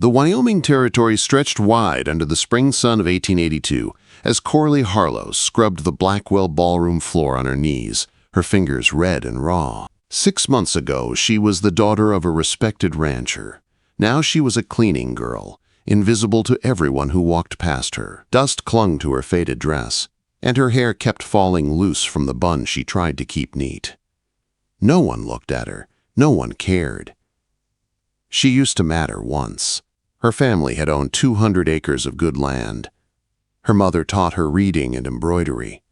The Wyoming territory stretched wide under the spring sun of 1882 as Coraly Harlow scrubbed the Blackwell ballroom floor on her knees, her fingers red and raw. 6 months ago, she was the daughter of a respected rancher. Now she was a cleaning girl, invisible to everyone who walked past her. Dust clung to her faded dress, and her hair kept falling loose from the bun she tried to keep neat. No one looked at her. No one cared. She used to matter once. Her family had owned 200 acres of good land. Her mother taught her reading and embroidery.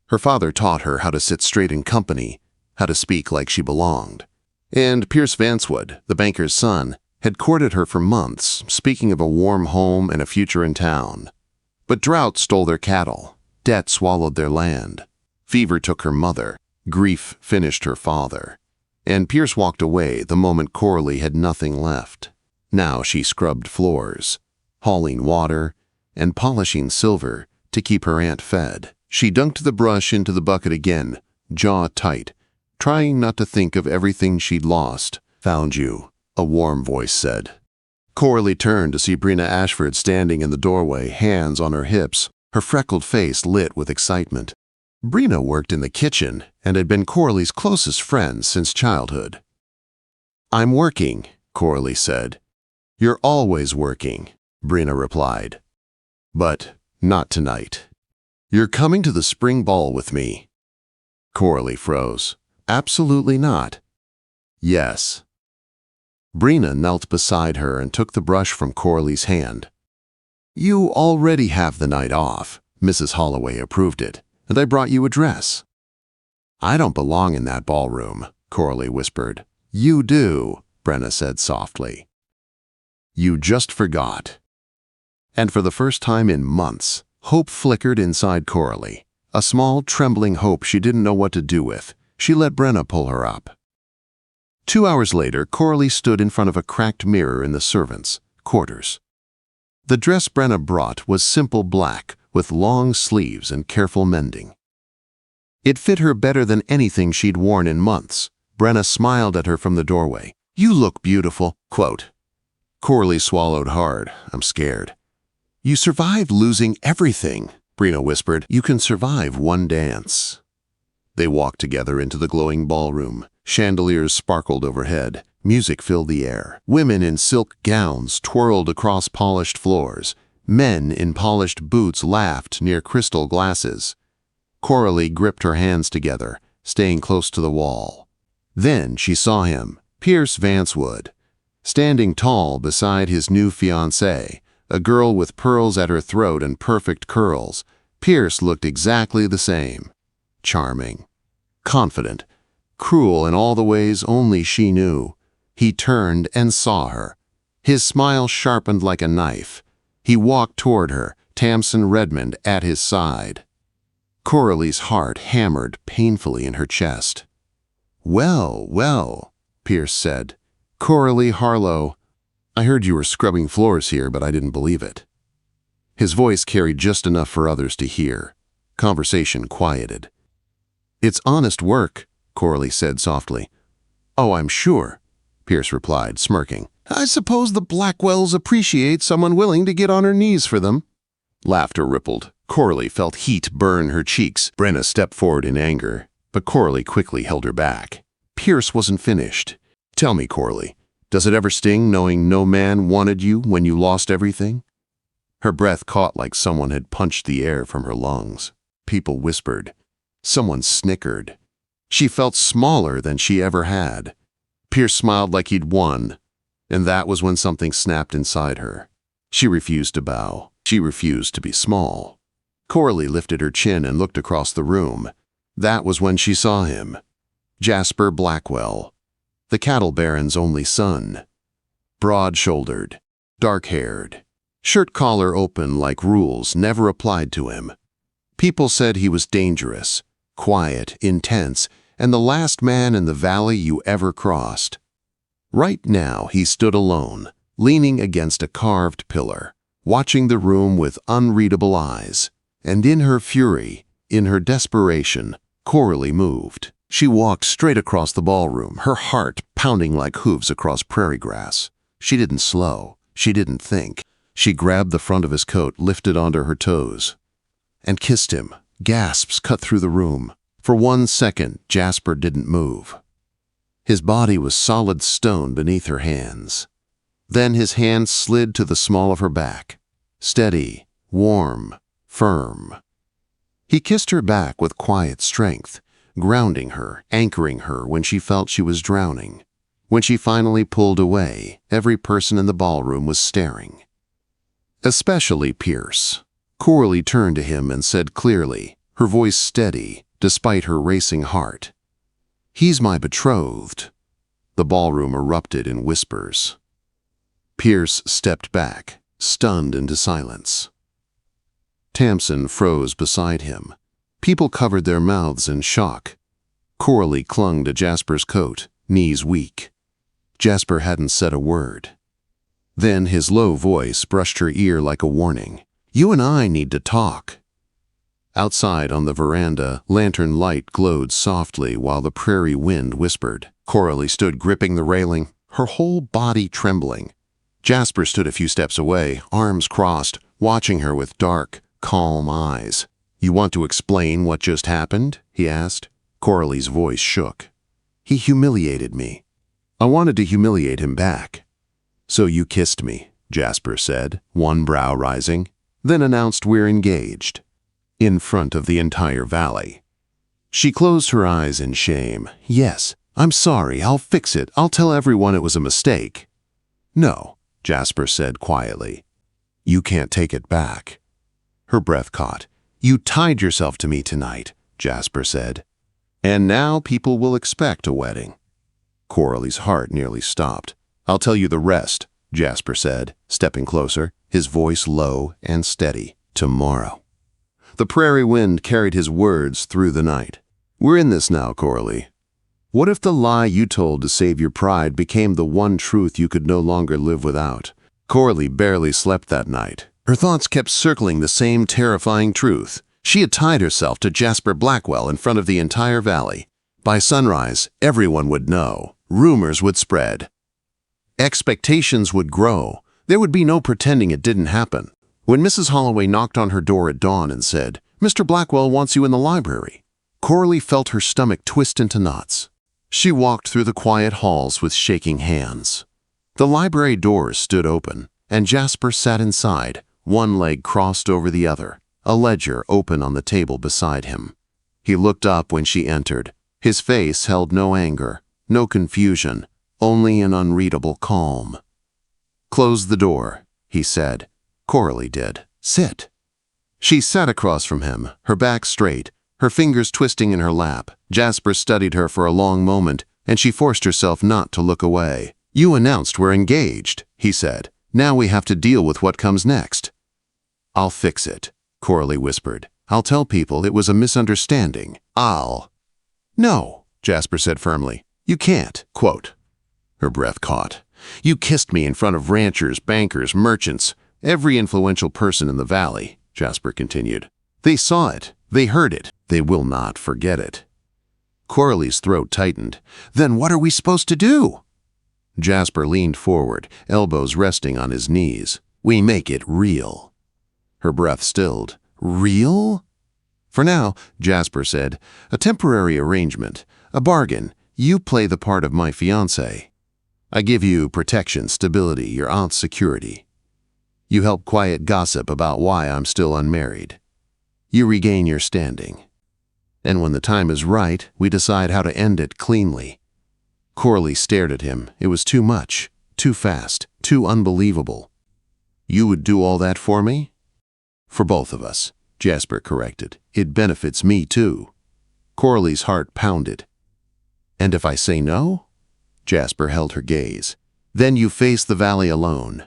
Her father taught her how to sit straight in company, how to speak like she belonged. And Pierce Vancewood, the banker's son, had courted her for months, speaking of a warm home and a future in town. But drought stole their cattle. Debt swallowed their land. Fever took her mother. Grief finished her father. And Pierce walked away the moment Coraly had nothing left. Now she scrubbed floors, hauling water, and polishing silver to keep her aunt fed. She dunked the brush into the bucket again, jaw tight, trying not to think of everything she'd lost. "Found you," a warm voice said. Coraly turned to see Brina Ashford standing in the doorway, hands on her hips, her freckled face lit with excitement. Brina worked in the kitchen and had been Coraly's closest friend since childhood. "I'm working," Coraly said. "You're always working," Brina replied. "But not tonight. You're coming to the spring ball with me." Coraly froze. "Absolutely not." "Yes." Brina knelt beside her and took the brush from Coraly's hand. "You already have the night off," Mrs. Holloway approved it, "and I brought you a dress." "I don't belong in that ballroom," Coraly whispered. "You do," Brina said softly. "You just forgot." And for the first time in months, hope flickered inside Coraly. A small, trembling hope she didn't know what to do with. She let Brina pull her up. 2 hours later, Coraly stood in front of a cracked mirror in the servants' quarters. The dress Brina brought was simple black, with long sleeves and careful mending. It fit her better than anything she'd worn in months. Brina smiled at her from the doorway. "You look beautiful," quote. Coraly swallowed hard. "I'm scared." "You survived losing everything," Brina whispered. "You can survive one dance." They walked together into the glowing ballroom. Chandeliers sparkled overhead. Music filled the air. Women in silk gowns twirled across polished floors. Men in polished boots laughed near crystal glasses. Coraly gripped her hands together, staying close to the wall. Then she saw him, Pierce Vancewood, standing tall beside his new fiancée, a girl with pearls at her throat and perfect curls. Pierce looked exactly the same. Charming, confident, cruel in all the ways only she knew. He turned and saw her. His smile sharpened like a knife. He walked toward her, Tamsin Redmond at his side. Coraly's heart hammered painfully in her chest. "Well, well," Pierce said. "Coraly Harlow, I heard you were scrubbing floors here, but I didn't believe it." His voice carried just enough for others to hear. Conversation quieted. "It's honest work," Coraly said softly. "Oh, I'm sure," Pierce replied, smirking. "I suppose the Blackwells appreciate someone willing to get on her knees for them." Laughter rippled. Coraly felt heat burn her cheeks. Brina stepped forward in anger, but Coraly quickly held her back. Pierce wasn't finished. "Tell me, Coraly, does it ever sting knowing no man wanted you when you lost everything?" Her breath caught like someone had punched the air from her lungs. People whispered. Someone snickered. She felt smaller than she ever had. Pierce smiled like he'd won, and that was when something snapped inside her. She refused to bow. She refused to be small. Coraly lifted her chin and looked across the room. That was when she saw him. Jasper Blackwell, the cattle baron's only son. Broad-shouldered, dark-haired, shirt collar open like rules never applied to him. People said he was dangerous, quiet, intense, and the last man in the valley you ever crossed. Right now he stood alone, leaning against a carved pillar, watching the room with unreadable eyes. And in her fury, in her desperation, Coraly moved. She walked straight across the ballroom, her heart pounding like hooves across prairie grass. She didn't slow. She didn't think. She grabbed the front of his coat, lifted onto her toes, and kissed him. Gasps cut through the room. For 1 second, Jasper didn't move. His body was solid stone beneath her hands. Then his hand slid to the small of her back. Steady, warm, firm. He kissed her back with quiet strength, grounding her, anchoring her when she felt she was drowning. When she finally pulled away, every person in the ballroom was staring. Especially Pierce. Coraly turned to him and said clearly, her voice steady, despite her racing heart, "He's my betrothed." The ballroom erupted in whispers. Pierce stepped back, stunned into silence. Tamsin froze beside him. People covered their mouths in shock. Coraly clung to Jasper's coat, knees weak. Jasper hadn't said a word. Then his low voice brushed her ear like a warning. "You and I need to talk." Outside on the veranda, lantern light glowed softly while the prairie wind whispered. Coraly stood gripping the railing, her whole body trembling. Jasper stood a few steps away, arms crossed, watching her with dark, calm eyes. "You want to explain what just happened?" he asked. Coraly's voice shook. "He humiliated me. I wanted to humiliate him back." "So you kissed me," Jasper said, one brow rising, then announced, "We're engaged." In front of the entire valley. She closed her eyes in shame. "Yes, I'm sorry, I'll fix it. I'll tell everyone it was a mistake." "No," Jasper said quietly. "You can't take it back." Her breath caught. "You tied yourself to me tonight," Jasper said. "And now people will expect a wedding." Coraly's heart nearly stopped. "I'll tell you the rest," Jasper said, stepping closer, his voice low and steady. "Tomorrow." The prairie wind carried his words through the night. "We're in this now, Coraly. What if the lie you told to save your pride became the one truth you could no longer live without?" Coraly barely slept that night. Her thoughts kept circling the same terrifying truth. She had tied herself to Jasper Blackwell in front of the entire valley. By sunrise, everyone would know. Rumors would spread. Expectations would grow. There would be no pretending it didn't happen. When Mrs. Holloway knocked on her door at dawn and said, "Mr. Blackwell wants you in the library," Coraly felt her stomach twist into knots. She walked through the quiet halls with shaking hands. The library doors stood open, and Jasper sat inside, one leg crossed over the other, a ledger open on the table beside him. He looked up when she entered. His face held no anger, no confusion, only an unreadable calm. "Close the door," he said. Coraly did. "Sit." She sat across from him, her back straight, her fingers twisting in her lap. Jasper studied her for a long moment, and she forced herself not to look away. "You announced we're engaged," he said. "Now we have to deal with what comes next." "I'll fix it," Coraly whispered. "I'll tell people it was a misunderstanding. No," Jasper said firmly. "You can't." Quote. Her breath caught. "You kissed me in front of ranchers, bankers, merchants, every influential person in the valley," Jasper continued. "They saw it. They heard it. They will not forget it." Coraly's throat tightened. "Then what are we supposed to do?" Jasper leaned forward, elbows resting on his knees. "We make it real." Her breath stilled. "Real?" "For now," Jasper said, "a temporary arrangement, a bargain. You play the part of my fiancé. I give you protection, stability, your aunt's security. You help quiet gossip about why I'm still unmarried. You regain your standing. And when the time is right, we decide how to end it cleanly." Coraly stared at him. It was too much, too fast, too unbelievable. "You would do all that for me?" "For both of us," Jasper corrected. "It benefits me too." Coraly's heart pounded. "And if I say no?" Jasper held her gaze. "Then you face the valley alone.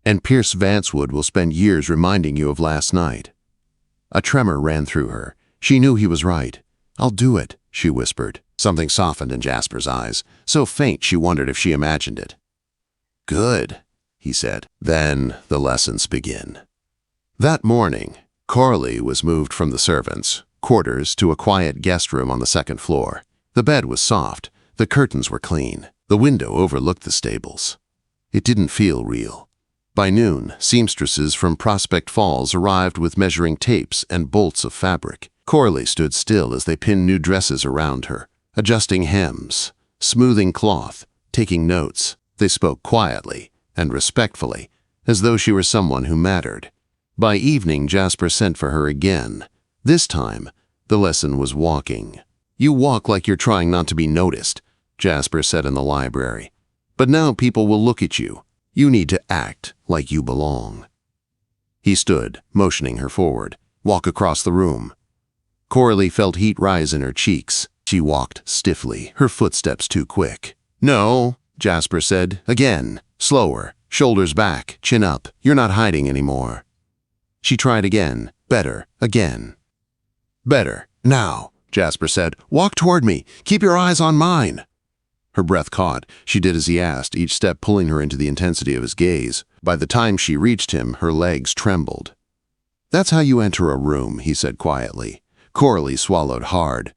And Pierce Vancewood will spend years reminding you of last night." A tremor ran through her. She knew he was right. "I'll do it," she whispered. Something softened in Jasper's eyes, so faint she wondered if she imagined it. "Good," he said. "Then the lessons begin." That morning, Coraly was moved from the servants' quarters to a quiet guest room on the second floor. The bed was soft, the curtains were clean, the window overlooked the stables. It didn't feel real. By noon, seamstresses from Prospect Falls arrived with measuring tapes and bolts of fabric. Coraly stood still as they pinned new dresses around her, adjusting hems, smoothing cloth, taking notes. They spoke quietly and respectfully, as though she were someone who mattered. By evening, Jasper sent for her again. This time, the lesson was walking. "You walk like you're trying not to be noticed," Jasper said in the library. "But now people will look at you. You need to act like you belong." He stood, motioning her forward. "Walk across the room." Coraly felt heat rise in her cheeks. She walked stiffly, her footsteps too quick. "No," Jasper said. "Again. Slower. Shoulders back, chin up. You're not hiding anymore." She tried again. Better. Again. "Better. Now," Jasper said. "Walk toward me. Keep your eyes on mine." Her breath caught. She did as he asked, each step pulling her into the intensity of his gaze. By the time she reached him, her legs trembled. "That's how you enter a room," he said quietly. Coraly swallowed hard.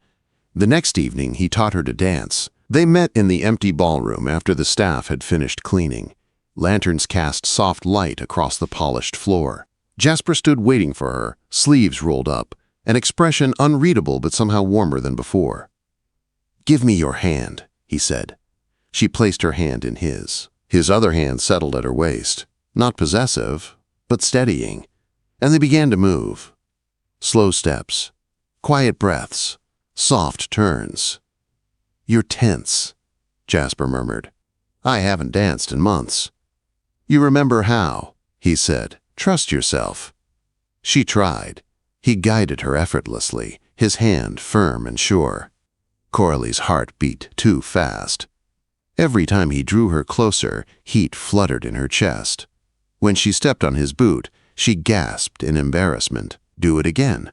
The next evening, he taught her to dance. They met in the empty ballroom after the staff had finished cleaning. Lanterns cast soft light across the polished floor. Jasper stood waiting for her, sleeves rolled up, an expression unreadable but somehow warmer than before. "Give me your hand," he said. She placed her hand in his. His other hand settled at her waist, not possessive, but steadying, and they began to move. Slow steps, quiet breaths, soft turns. "You're tense," Jasper murmured. "I haven't danced in months." "You remember how," he said. "Trust yourself." She tried. He guided her effortlessly, his hand firm and sure. Coraly's heart beat too fast. Every time he drew her closer, heat fluttered in her chest. When she stepped on his boot, she gasped in embarrassment. "Do it again,"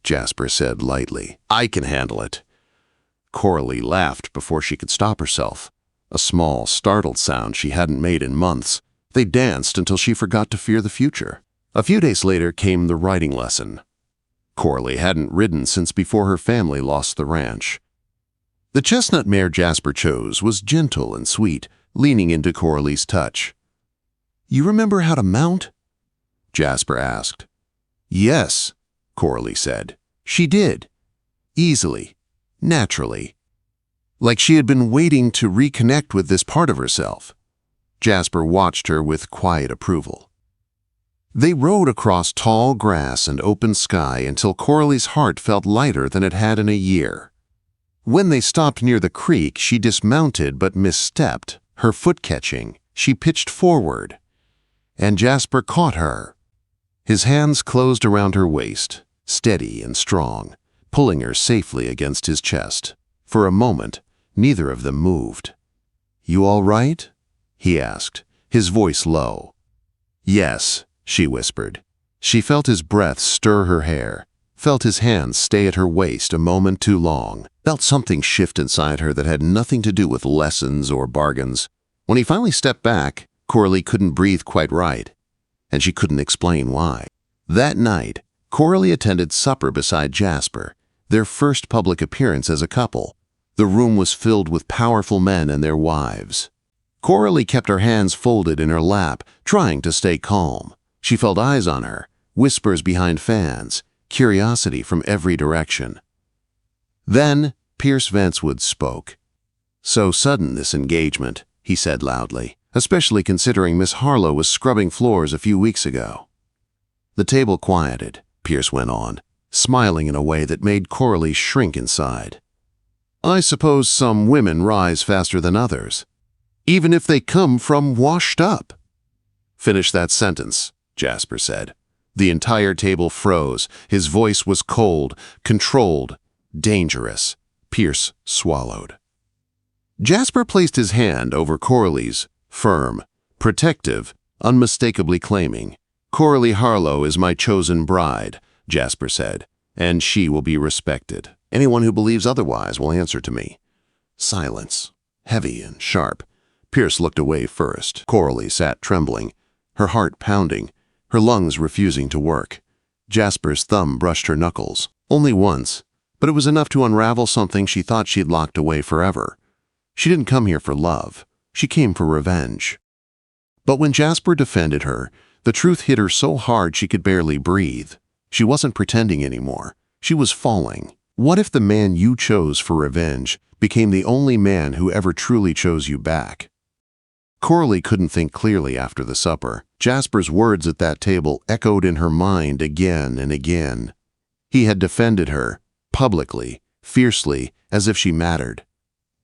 Jasper said lightly. "I can handle it." Coraly laughed before she could stop herself, a small, startled sound she hadn't made in months. They danced until she forgot to fear the future. A few days later came the riding lesson. Coraly hadn't ridden since before her family lost the ranch. The chestnut mare Jasper chose was gentle and sweet, leaning into Coraly's touch. "You remember how to mount?" Jasper asked. "Yes," Coraly said. She did. Easily, naturally. Like she had been waiting to reconnect with this part of herself. Jasper watched her with quiet approval. They rode across tall grass and open sky until Coraly's heart felt lighter than it had in a year. When they stopped near the creek, she dismounted but misstepped, her foot catching. She pitched forward, and Jasper caught her. His hands closed around her waist, steady and strong, pulling her safely against his chest. For a moment, neither of them moved. "You all right?" he asked, his voice low. "Yes," she whispered. She felt his breath stir her hair, felt his hands stay at her waist a moment too long, felt something shift inside her that had nothing to do with lessons or bargains. When he finally stepped back, Coraly couldn't breathe quite right, and she couldn't explain why. That night, Coraly attended supper beside Jasper, their first public appearance as a couple. The room was filled with powerful men and their wives. Coraly kept her hands folded in her lap, trying to stay calm. She felt eyes on her, whispers behind fans, curiosity from every direction. Then Pierce Vancewood spoke. "So sudden, this engagement," he said loudly, "especially considering Miss Harlow was scrubbing floors a few weeks ago." The table quieted, Pierce went on, smiling in a way that made Coraly shrink inside. "I suppose some women rise faster than others, even if they come from washed up." "Finish that sentence," Jasper said. The entire table froze. His voice was cold, controlled, dangerous. Pierce swallowed. Jasper placed his hand over Coraly's, firm, protective, unmistakably claiming. "Coraly Harlow is my chosen bride," Jasper said, "and she will be respected. Anyone who believes otherwise will answer to me." Silence, heavy and sharp. Pierce looked away first. Coraly sat trembling, her heart pounding, her lungs refusing to work. Jasper's thumb brushed her knuckles, only once, but it was enough to unravel something she thought she'd locked away forever. She didn't come here for love. She came for revenge. But when Jasper defended her, the truth hit her so hard she could barely breathe. She wasn't pretending anymore. She was falling. What if the man you chose for revenge became the only man who ever truly chose you back? Coraly couldn't think clearly after the supper. Jasper's words at that table echoed in her mind again and again. He had defended her, publicly, fiercely, as if she mattered,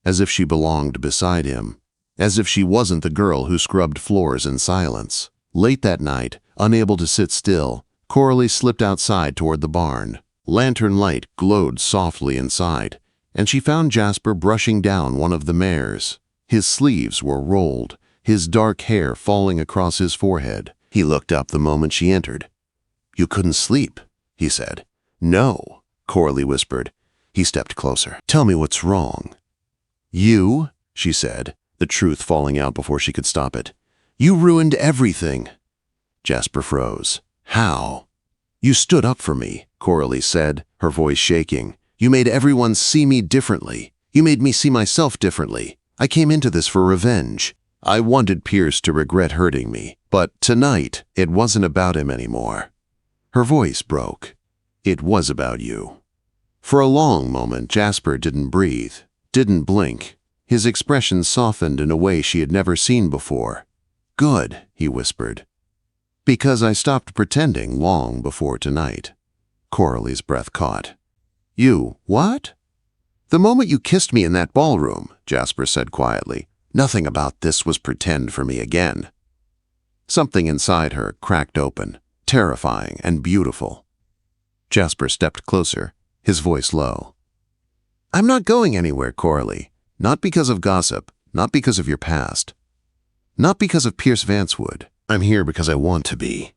as if she belonged beside him, as if she wasn't the girl who scrubbed floors in silence. Late that night, unable to sit still, Coraly slipped outside toward the barn. Lantern light glowed softly inside, and she found Jasper brushing down one of the mares. His sleeves were rolled, his dark hair falling across his forehead. He looked up the moment she entered. "You couldn't sleep," he said. "No," Coraly whispered. He stepped closer. "Tell me what's wrong." "You," she said, the truth falling out before she could stop it. "You ruined everything." Jasper froze. "How?" "You stood up for me," Coraly said, her voice shaking. "You made everyone see me differently. You made me see myself differently. I came into this for revenge. I wanted Pierce to regret hurting me, but tonight it wasn't about him anymore." Her voice broke. "It was about you." For a long moment, Jasper didn't breathe, didn't blink. His expression softened in a way she had never seen before. "Good," he whispered. "Because I stopped pretending long before tonight." Coraly's breath caught. "You, what?" "The moment you kissed me in that ballroom," Jasper said quietly, "nothing about this was pretend for me again." Something inside her cracked open, terrifying and beautiful. Jasper stepped closer, his voice low. "I'm not going anywhere, Coraly. Not because of gossip, not because of your past. Not because of Pierce Vancewood. I'm here because I want to be."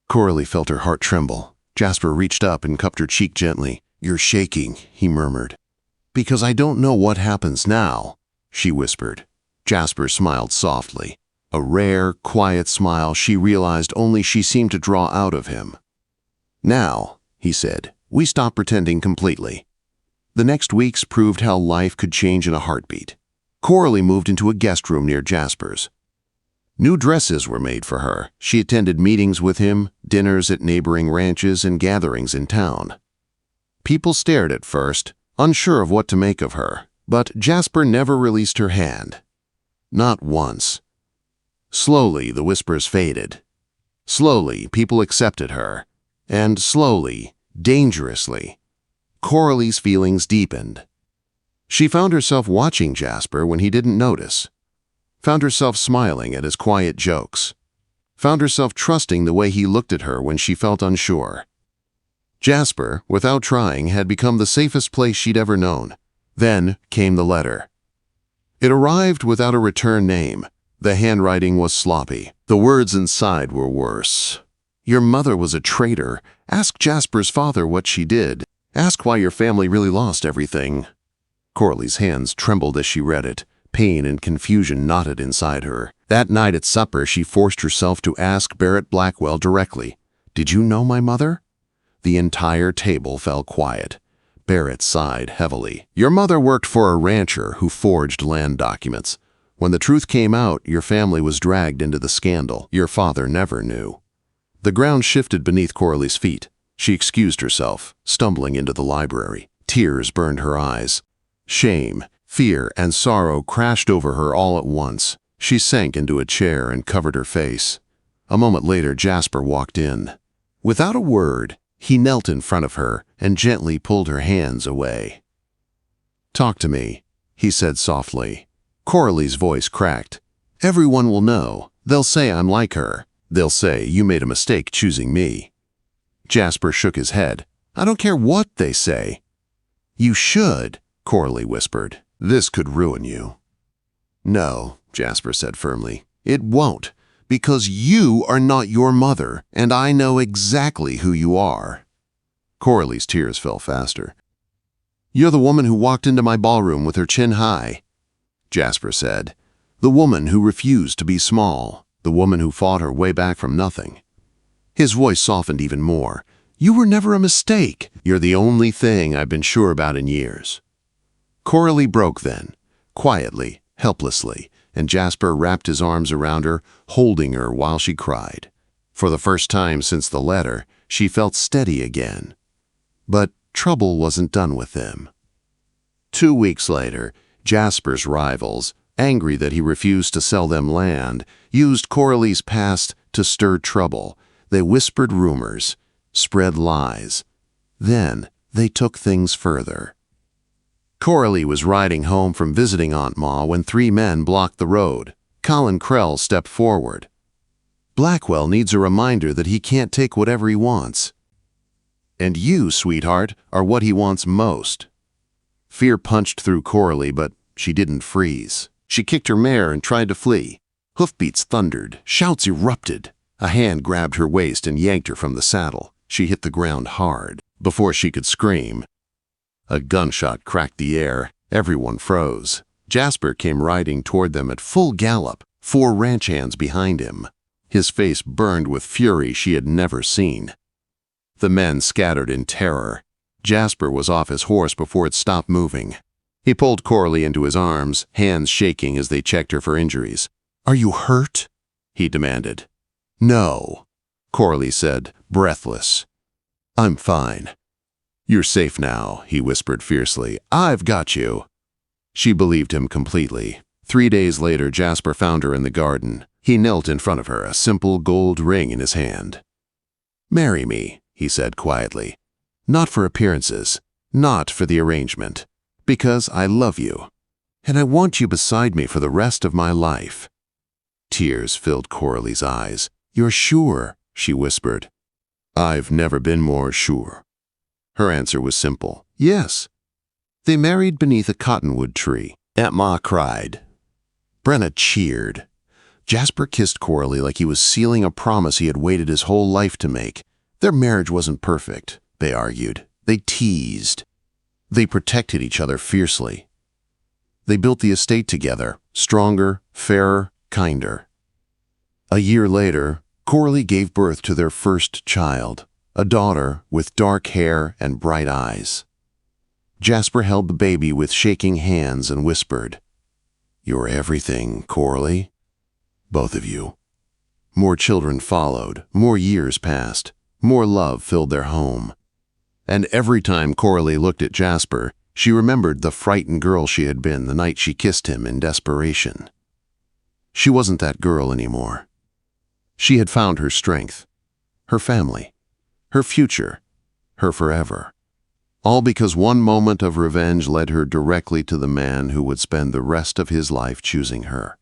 Coraly felt her heart tremble. Jasper reached up and cupped her cheek gently. "You're shaking," he murmured. "Because I don't know what happens now," she whispered. Jasper smiled softly, a rare, quiet smile she realized only she seemed to draw out of him. "Now," he said, "we stop pretending completely." The next weeks proved how life could change in a heartbeat. Coraly moved into a guest room near Jasper's. New dresses were made for her. She attended meetings with him, dinners at neighboring ranches, and gatherings in town. People stared at first, unsure of what to make of her, but Jasper never released her hand. Not once. Slowly, the whispers faded. Slowly, people accepted her. And slowly, dangerously, Coraly's feelings deepened. She found herself watching Jasper when he didn't notice. Found herself smiling at his quiet jokes. Found herself trusting the way he looked at her when she felt unsure. Jasper, without trying, had become the safest place she'd ever known. Then came the letter. It arrived without a return name. The handwriting was sloppy. The words inside were worse. "Your mother was a traitor. Ask Jasper's father what she did. Ask why your family really lost everything." Coraly's hands trembled as she read it. Pain and confusion knotted inside her. That night at supper, she forced herself to ask Barrett Blackwell directly, "Did you know my mother?" The entire table fell quiet. Barrett sighed heavily. "Your mother worked for a rancher who forged land documents. When the truth came out, your family was dragged into the scandal. Your father never knew." The ground shifted beneath Coraly's feet. She excused herself, stumbling into the library. Tears burned her eyes. Shame, fear, and sorrow crashed over her all at once. She sank into a chair and covered her face. A moment later, Jasper walked in. Without a word, he knelt in front of her and gently pulled her hands away. "Talk to me," he said softly. Coraly's voice cracked. "Everyone will know. They'll say I'm like her. They'll say you made a mistake choosing me." Jasper shook his head. "I don't care what they say." "You should," Coraly whispered. "This could ruin you." "No," Jasper said firmly. "It won't, because you are not your mother, and I know exactly who you are." Coraly's tears fell faster. "You're the woman who walked into my ballroom with her chin high," Jasper said. "The woman who refused to be small. The woman who fought her way back from nothing." His voice softened even more. "You were never a mistake. You're the only thing I've been sure about in years." Coraly broke then, quietly, helplessly, and Jasper wrapped his arms around her, holding her while she cried. For the first time since the letter, she felt steady again. But trouble wasn't done with them. 2 weeks later, Jasper's rivals, angry that he refused to sell them land, used Coraly's past to stir trouble. They whispered rumors, spread lies. Then they took things further. Coraly was riding home from visiting Aunt Ma when 3 men blocked the road. Colin Krell stepped forward. "Blackwell needs a reminder that he can't take whatever he wants. And you, sweetheart, are what he wants most." Fear punched through Coraly, but she didn't freeze. She kicked her mare and tried to flee. Hoofbeats thundered, shouts erupted. A hand grabbed her waist and yanked her from the saddle. She hit the ground hard. Before she could scream, a gunshot cracked the air. Everyone froze. Jasper came riding toward them at full gallop, 4 ranch hands behind him. His face burned with fury she had never seen. The men scattered in terror. Jasper was off his horse before it stopped moving. He pulled Coraly into his arms, hands shaking as they checked her for injuries. "Are you hurt?" he demanded. "No," Coraly said, breathless. "I'm fine." "You're safe now," he whispered fiercely. "I've got you." She believed him completely. 3 days later, Jasper found her in the garden. He knelt in front of her, a simple gold ring in his hand. "Marry me," he said quietly. "Not for appearances, not for the arrangement, because I love you, and I want you beside me for the rest of my life." Tears filled Coraly's eyes. "You're sure?" she whispered. "I've never been more sure." Her answer was simple. "Yes." They married beneath a cottonwood tree. Aunt Ma cried. Brenna cheered. Jasper kissed Coraly like he was sealing a promise he had waited his whole life to make. Their marriage wasn't perfect, they argued. They teased. They protected each other fiercely. They built the estate together, stronger, fairer, kinder. A year later, Coraly gave birth to their first child, a daughter with dark hair and bright eyes. Jasper held the baby with shaking hands and whispered, "You're everything, Coraly. Both of you." More children followed, more years passed, more love filled their home. And every time Coraly looked at Jasper, she remembered the frightened girl she had been the night she kissed him in desperation. She wasn't that girl anymore. She had found her strength, her family, her future, her forever. All because one moment of revenge led her directly to the man who would spend the rest of his life choosing her.